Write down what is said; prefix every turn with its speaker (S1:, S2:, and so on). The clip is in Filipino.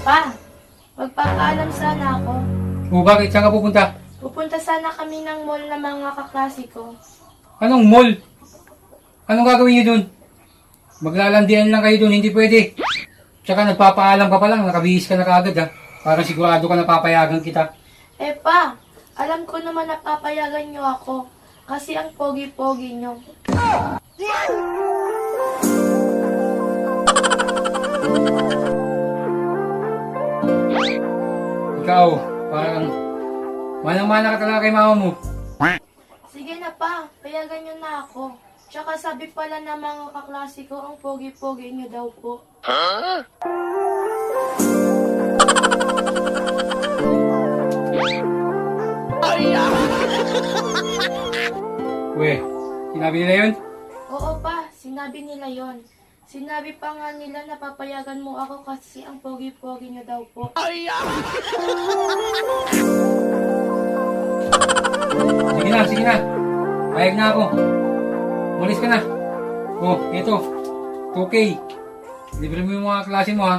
S1: Pa, magpapaalam sana ako.
S2: O bakit? Saan ka pupunta?
S1: Pupunta sana kami ng mall na mga kaklase ko.
S2: Anong mall? Anong gagawin niyo dun? Maglalandian lang kayo dun, hindi pwede. Tsaka nagpapaalam ka pa lang, nakabihis ka na kaagad ha. Para sigurado ka na papayagan kita.
S1: Eh pa, alam ko naman na papayagan niyo ako. Kasi ang pogi-pogi niyo.
S2: Ikaw, parang manang-mana ka talaga kay mama mo.
S1: Sige na pa, payagan niyo na ako. Tsaka sabi pala ng mga kaklase ko, ang pogi-pogi niyo daw po.
S2: We, sinabi nila yun?
S1: Oo pa, sinabi nila yon. Sinabi pa nga nila na papayagan mo ako kasi ang pogi-pogi niyo daw po.
S2: Sige na. Payag na ako. Umalis ka na. Oh, eto. 2K. Libre mo yung mga klase mo ha.